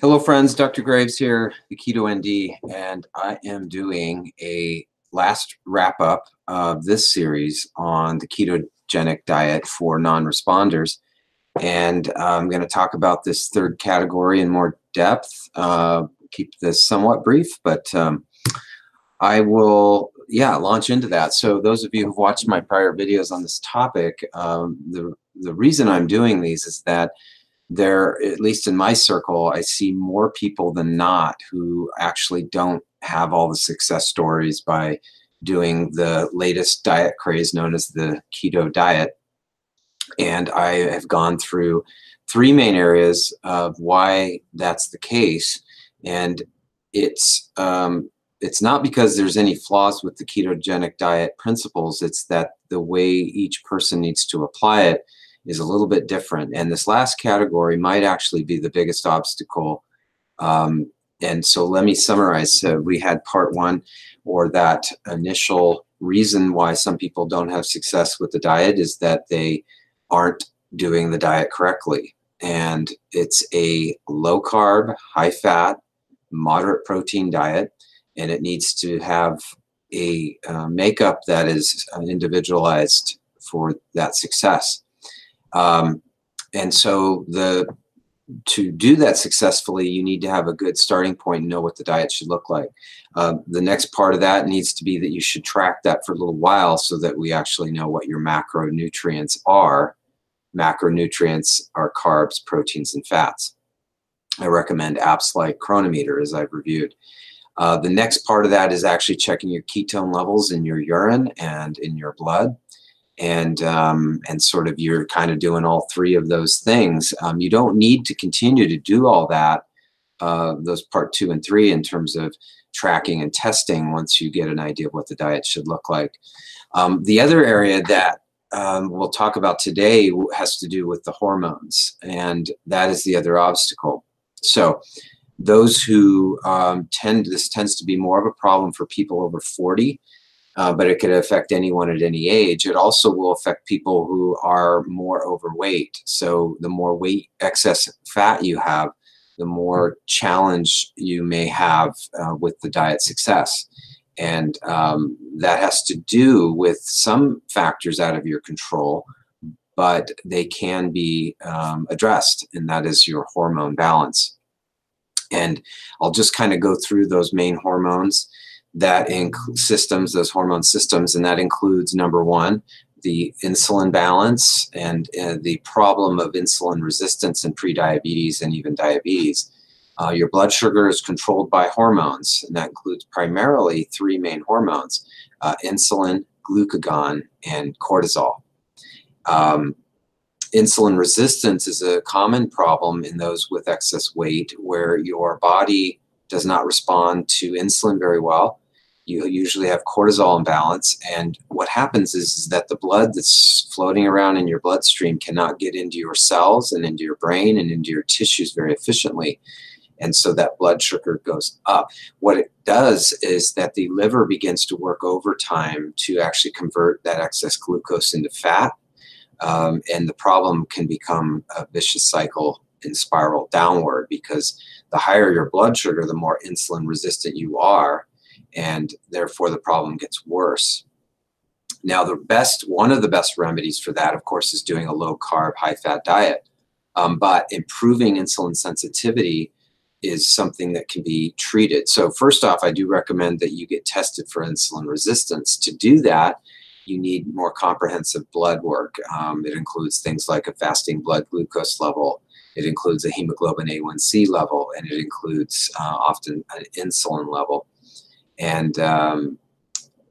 Hello, friends. Dr. Graves here, the KetoND, and I am doing a last wrap up of this series on the ketogenic diet for non-responders. And I'm going to talk about this third category in more depth. Keep this somewhat brief, but I will, launch into that. So those of you who've watched my prior videos on this topic, the reason I'm doing these is that there, at least in my circle, I see more people than not who actually don't have all the success stories by doing the latest diet craze known as the keto diet. And I have gone through three main areas of why that's the case. And it's not because there's any flaws with the ketogenic diet principles. It's that the way each person needs to apply it is a little bit different. And this last category might actually be the biggest obstacle. And so let me summarize. We had part one, or that initial reason why some people don't have success with the diet is that they aren't doing the diet correctly. And it's a low carb, high fat, moderate protein diet, and it needs to have a makeup that is individualized for that success. And so to do that successfully, you need to have a good starting point and know what the diet should look like. The next part of that needs to be that you should track that for a little while so that we actually know what your macronutrients are. Macronutrients are carbs, proteins, and fats. I recommend apps like Chronometer, as I've reviewed. The next part of that is actually checking your ketone levels in your urine and in your blood. And sort of you're kind of doing all three of those things. You don't need to continue to do all that, those part 2 and 3 in terms of tracking and testing once you get an idea of what the diet should look like. The other area that we'll talk about today has to do with the hormones, and that is the other obstacle. So those who this tends to be more of a problem for people over 40, but it could affect anyone at any age. It also will affect people who are more overweight. So the more weight, excess fat you have, the more challenge you may have with the diet success. And that has to do with some factors out of your control, but they can be addressed, and that is your hormone balance. And I'll just kind of go through those main hormones that systems, those hormone systems, and that includes, number one, the insulin balance and the problem of insulin resistance and prediabetes and even diabetes. Your blood sugar is controlled by hormones, and that includes primarily three main hormones: insulin, glucagon, and cortisol. Insulin resistance is a common problem in those with excess weight, where your body does not respond to insulin very well. You usually have cortisol imbalance, and what happens is that the blood that's floating around in your bloodstream cannot get into your cells and into your brain and into your tissues very efficiently, and so that blood sugar goes up. What it does is that the liver begins to work overtime to actually convert that excess glucose into fat, and the problem can become a vicious cycle and spiral downward, because the higher your blood sugar, the more insulin resistant you are, and therefore the problem gets worse. Now, one of the best remedies for that, of course, is doing a low carb, high fat diet. But improving insulin sensitivity is something that can be treated. So first off, I do recommend that you get tested for insulin resistance. To do that, you need more comprehensive blood work. It includes things like a fasting blood glucose level. It includes a hemoglobin A1C level, and it includes often an insulin level. And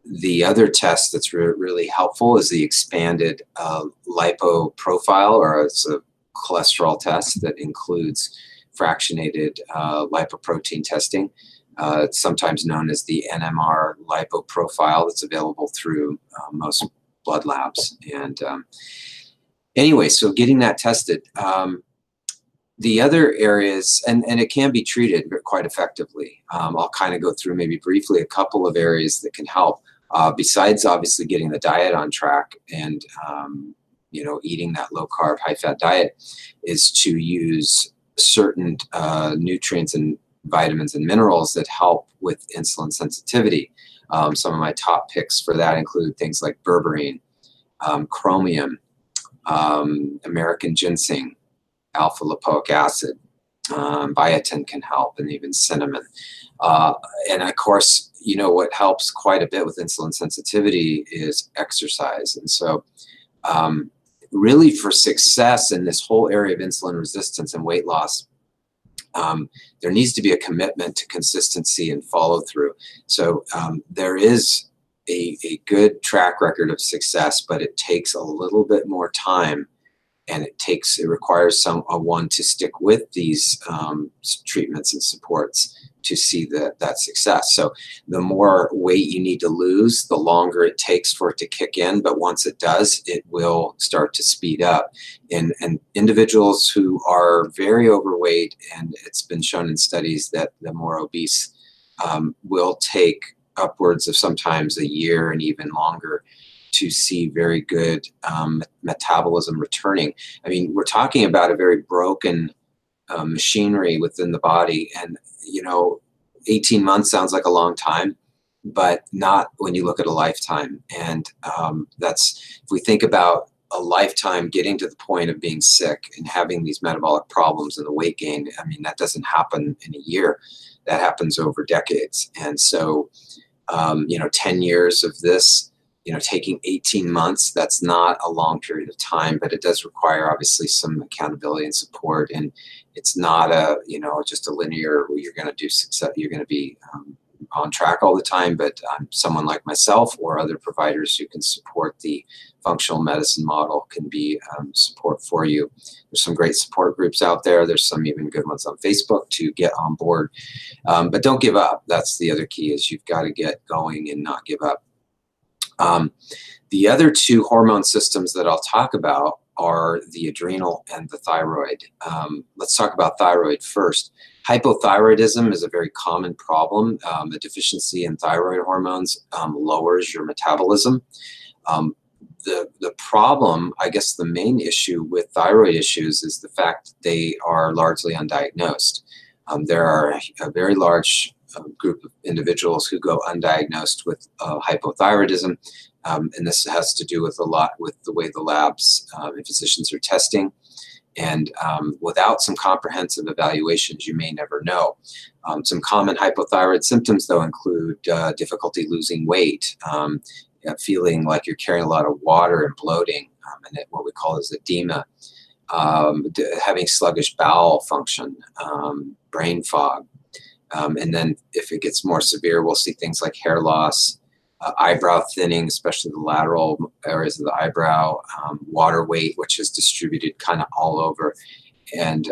the other test that's really helpful is the expanded lipo profile, or it's a cholesterol test that includes fractionated lipoprotein testing. It's sometimes known as the NMR lipo profile. That's available through most blood labs. And anyway, so getting that tested. The other areas, and it can be treated quite effectively. I'll kind of go through maybe briefly a couple of areas that can help, besides obviously getting the diet on track and eating that low carb, high fat diet, is to use certain nutrients and vitamins and minerals that help with insulin sensitivity. Some of my top picks for that include things like berberine, chromium, American ginseng, alpha lipoic acid, biotin can help, and even cinnamon. And of course, you know, what helps quite a bit with insulin sensitivity is exercise. And so really for success in this whole area of insulin resistance and weight loss, there needs to be a commitment to consistency and follow through. So there is a good track record of success, but it takes a little bit more time, and it requires someone to stick with these treatments and supports to see that success. So the more weight you need to lose, the longer it takes for it to kick in. But once it does, it will start to speed up. And individuals who are very overweight, and it's been shown in studies that the more obese will take upwards of sometimes a year and even longer to see very good metabolism returning. I mean, we're talking about a very broken machinery within the body, and you know, 18 months sounds like a long time, but not when you look at a lifetime. And that's, if we think about a lifetime getting to the point of being sick and having these metabolic problems and the weight gain, I mean, that doesn't happen in a year. That happens over decades. And so, you know, 10 years of this, you know, taking 18 months, that's not a long period of time, but it does require obviously some accountability and support. And it's not a, you know, just a linear where you're going to do success, you're going to be on track all the time, but someone like myself or other providers who can support the functional medicine model can be support for you. There's some great support groups out there. There's some even good ones on Facebook to get on board, but don't give up. That's the other key, is you've got to get going and not give up. The other two hormone systems that I'll talk about are the adrenal and the thyroid. Let's talk about thyroid first. Hypothyroidism is a very common problem. A deficiency in thyroid hormones lowers your metabolism. The problem, I guess the main issue with thyroid issues is the fact that they are largely undiagnosed. There are a very large group of individuals who go undiagnosed with hypothyroidism, and this has to do with a lot with the way the labs and physicians are testing. And without some comprehensive evaluations, you may never know. Some common hypothyroid symptoms, though, include difficulty losing weight, feeling like you're carrying a lot of water and bloating, and what we call is edema, having sluggish bowel function, brain fog. And then if it gets more severe, we'll see things like hair loss, eyebrow thinning, especially the lateral areas of the eyebrow, water weight, which is distributed kind of all over. And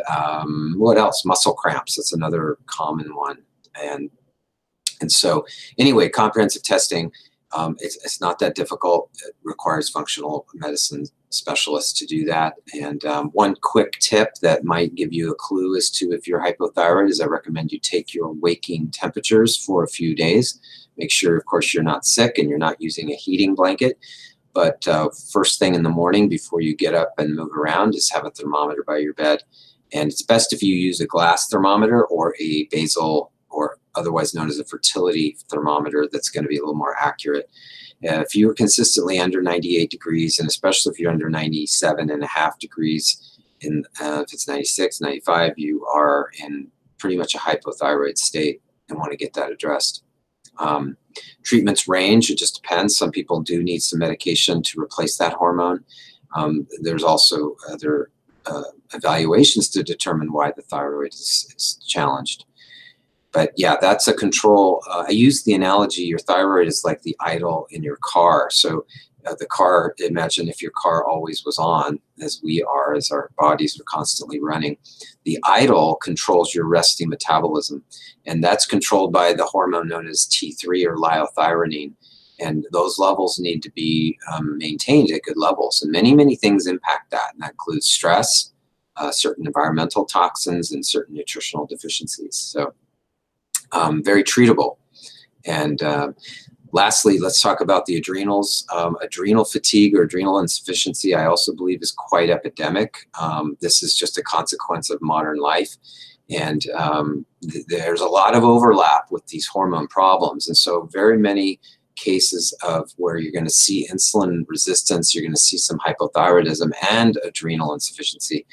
what else? Muscle cramps, that's another common one. And so anyway, comprehensive testing, it's not that difficult. It requires functional medicine specialists to do that. And one quick tip that might give you a clue as to if you're hypothyroid is I recommend you take your waking temperatures for a few days. Make sure, of course, you're not sick and you're not using a heating blanket. But first thing in the morning before you get up and move around, just have a thermometer by your bed. And it's best if you use a glass thermometer or a basal, or otherwise known as a fertility thermometer, that's going to be a little more accurate. If you're consistently under 98 degrees, and especially if you're under 97.5 degrees, if it's 96, 95, you are in pretty much a hypothyroid state and want to get that addressed. Treatments range, it just depends. Some people do need some medication to replace that hormone. There's also other evaluations to determine why the thyroid is challenged. But yeah, that's a control. I use the analogy, your thyroid is like the idle in your car. So the car, imagine if your car always was on, as we are, as our bodies are constantly running. The idle controls your resting metabolism, and that's controlled by the hormone known as T3 or liothyronine. And those levels need to be maintained at good levels. And many, many things impact that, and that includes stress, certain environmental toxins, and certain nutritional deficiencies. So very treatable. And Lastly, let's talk about the adrenals. Adrenal fatigue or adrenal insufficiency, I also believe, is quite epidemic. This is just a consequence of modern life. And there's a lot of overlap with these hormone problems. And so very many cases of where you're going to see insulin resistance, you're going to see some hypothyroidism and adrenal insufficiency.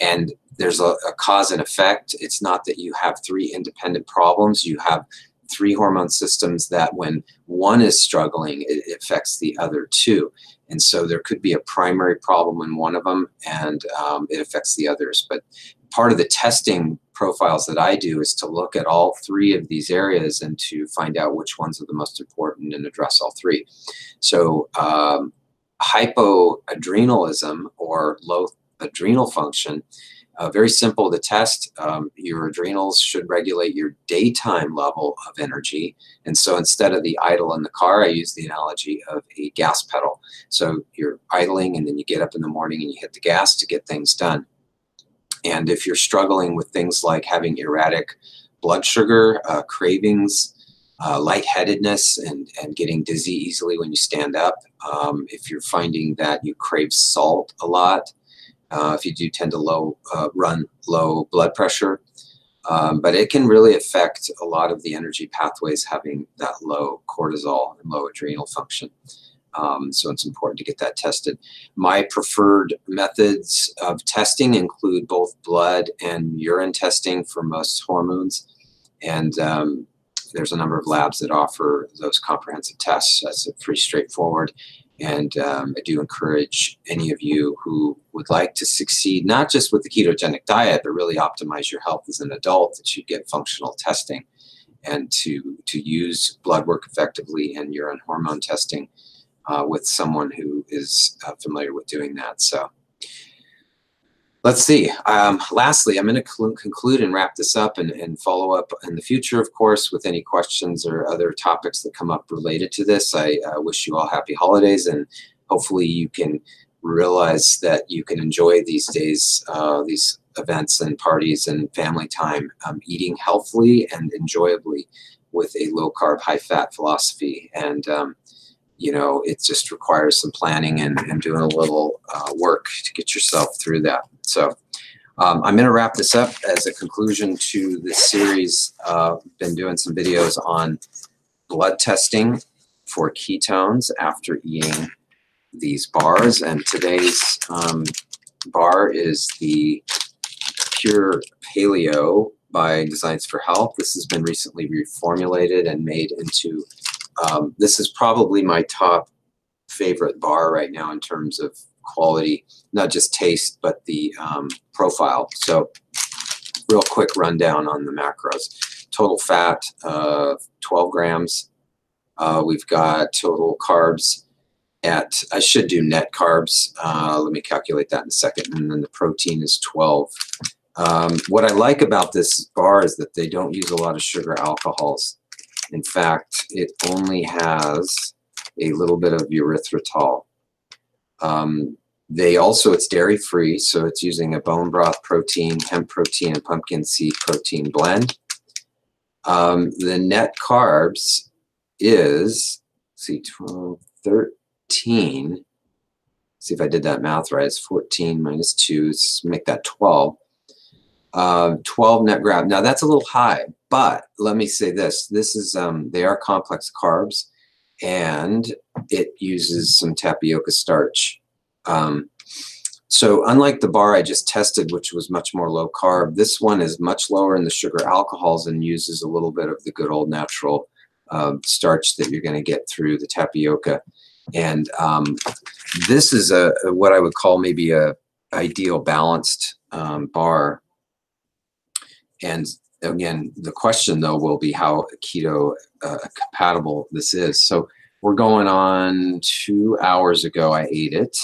And there's a cause and effect. It's not that you have three independent problems. You have three hormone systems that when one is struggling, it affects the other two. And so there could be a primary problem in one of them, and it affects the others. But part of the testing profiles that I do is to look at all three of these areas and to find out which ones are the most important and address all three. So hypoadrenalism or low adrenal function, very simple to test. Your adrenals should regulate your daytime level of energy. And so instead of the idle in the car, I use the analogy of a gas pedal. So you're idling and then you get up in the morning and you hit the gas to get things done. And if you're struggling with things like having erratic blood sugar, cravings, lightheadedness, and getting dizzy easily when you stand up, if you're finding that you crave salt a lot, if you do tend to run low blood pressure, but it can really affect a lot of the energy pathways having that low cortisol and low adrenal function. So it's important to get that tested. My preferred methods of testing include both blood and urine testing for most hormones. And there's a number of labs that offer those comprehensive tests. That's pretty straightforward. And I do encourage any of you who would like to succeed, not just with the ketogenic diet, but really optimize your health as an adult, that you get functional testing and to use blood work effectively and urine hormone testing with someone who is familiar with doing that. So let's see. Lastly, I'm going to conclude and wrap this up and follow up in the future, of course, with any questions or other topics that come up related to this. I wish you all happy holidays, and hopefully you can realize that you can enjoy these days, these events and parties and family time, eating healthily and enjoyably with a low-carb, high-fat philosophy. And you know, it just requires some planning and doing a little work to get yourself through that. So I'm going to wrap this up as a conclusion to this series. Been doing some videos on blood testing for ketones after eating these bars. And today's bar is the Pure Paleo by Designs for Health. This has been recently reformulated and made into this is probably my top favorite bar right now in terms of quality, not just taste, but the profile. So real quick rundown on the macros. Total fat, 12 grams. We've got total carbs at, I should do net carbs. Let me calculate that in a second. And then the protein is 12. What I like about this bar is that they don't use a lot of sugar alcohols. In fact, it only has a little bit of erythritol. It's dairy-free, so it's using a bone broth protein, hemp protein, and pumpkin seed protein blend. The net carbs is, let's see, 12, 13. See if I did that math right. It's 14 minus 2. Let's make that 12. 12 net grams. Now that's a little high, but let me say this. This is, they are complex carbs, and it uses some tapioca starch. So unlike the bar I just tested, which was much more low carb, this one is much lower in the sugar alcohols and uses a little bit of the good old natural starch that you're going to get through the tapioca. And this is what I would call maybe a ideal balanced bar. And again, the question though will be how keto compatible this is. So we're going on 2 hours ago, I ate it.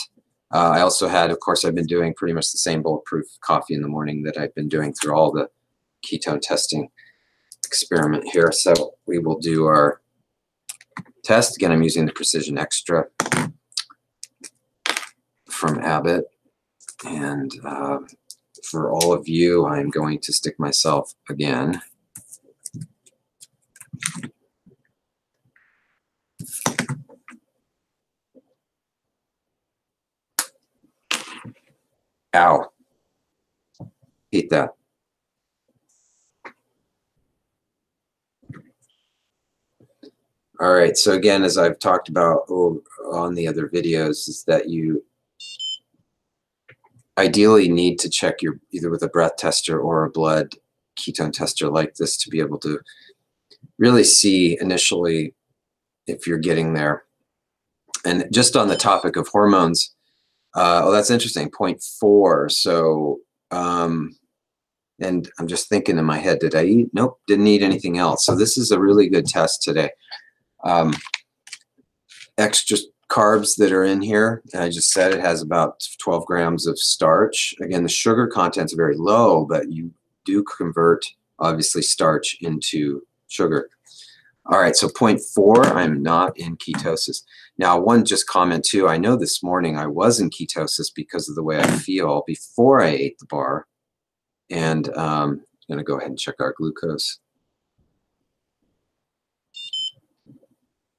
I also had, of course, I've been doing pretty much the same bulletproof coffee in the morning that I've been doing through all the ketone testing experiment here. So we will do our test. Again, I'm using the Precision Extra from Abbott. And for all of you, I'm going to stick myself again. Ow. Hate that. All right, so again, as I've talked about on the other videos, is that you ideally need to check your either with a breath tester or a blood ketone tester like this to be able to really see initially if you're getting there. And just on the topic of hormones, oh, that's interesting, 0.4. So, and I'm just thinking in my head, did I eat? Nope, didn't eat anything else. So this is a really good test today. Extra carbs that are in here, and I just said it has about 12 grams of starch. Again, the sugar content's very low, but you do convert, obviously, starch into sugar. All right, so 0.4, I'm not in ketosis. Now, one just comment too, I know this morning I was in ketosis because of the way I feel before I ate the bar. And I'm going to go ahead and check our glucose.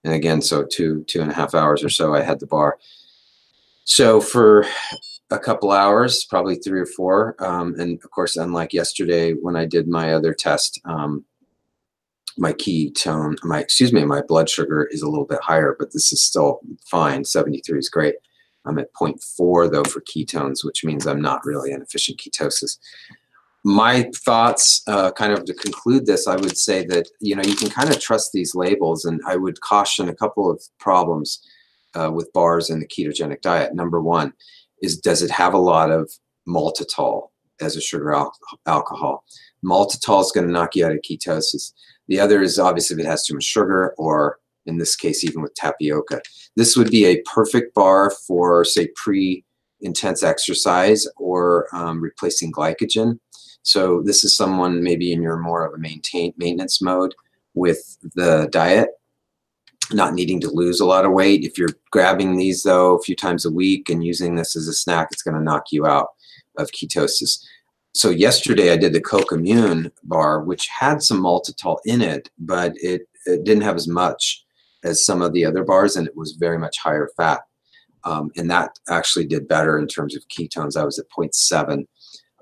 And again, so two and a half hours or so I had the bar. So for a couple hours, probably 3 or 4, and of course, unlike yesterday when I did my other test, my ketone, my blood sugar is a little bit higher, but this is still fine. 73 is great. I'm at 0.4 though for ketones, which means I'm not really in efficient ketosis. My thoughts, kind of to conclude this, I would say that, you can kind of trust these labels, and I would caution a couple of problems with bars in the ketogenic diet. Number one is, does it have a lot of maltitol as a sugar alcohol? Maltitol is going to knock you out of ketosis. The other is obviously if it has too much sugar, or in this case, even with tapioca. This would be a perfect bar for, say, pre-intense exercise or replacing glycogen. So this is someone maybe in your more of a maintenance mode with the diet, not needing to lose a lot of weight. If you're grabbing these though a few times a week and using this as a snack, it's going to knock you out of ketosis. So yesterday I did the CocoMune bar, which had some maltitol in it, but it didn't have as much as some of the other bars, and it was very much higher fat. And that actually did better in terms of ketones. I was at 0.7.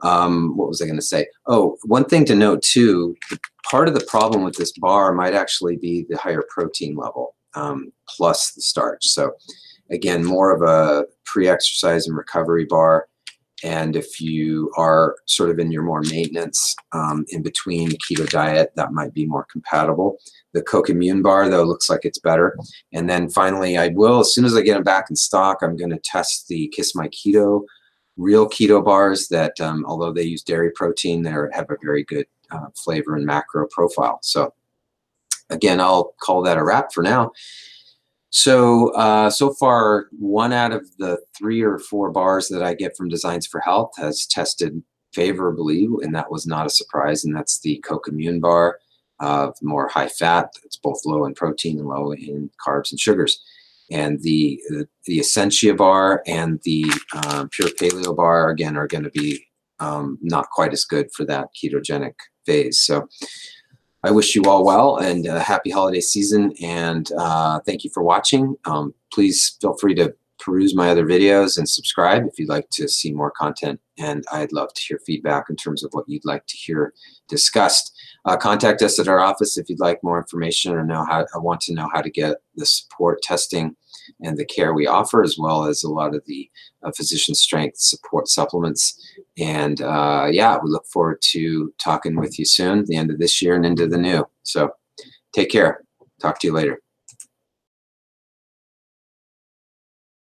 What was I going to say? Oh, one thing to note too, part of the problem with this bar might actually be the higher protein level plus the starch. So again, more of a pre-exercise and recovery bar. And if you are sort of in your more maintenance in between keto diet, that might be more compatible. The CocoMune bar, though, looks like it's better. And then finally, I will, as soon as I get them back in stock, I'm going to test the Kiss My Keto real keto bars that, although they use dairy protein, they have a very good flavor and macro profile. So again, I'll call that a wrap for now. So, so far, 1 out of the 3 or 4 bars that I get from Designs for Health has tested favorably, and that was not a surprise, and that's the CocoMune bar, more high fat. It's both low in protein and low in carbs and sugars. And the Essentia bar and the Pure Paleo bar, again, are going to be not quite as good for that ketogenic phase. So I wish you all well and a happy holiday season, and thank you for watching. Please feel free to peruse my other videos and subscribe if you'd like to see more content, and I'd love to hear feedback in terms of what you'd like to hear discussed. Contact us at our office if you'd like more information or want to know how to get the support testing and the care we offer, as well as a lot of the physician strength support supplements. And yeah, we look forward to talking with you soon, the end of this year and into the new. So take care. Talk to you later.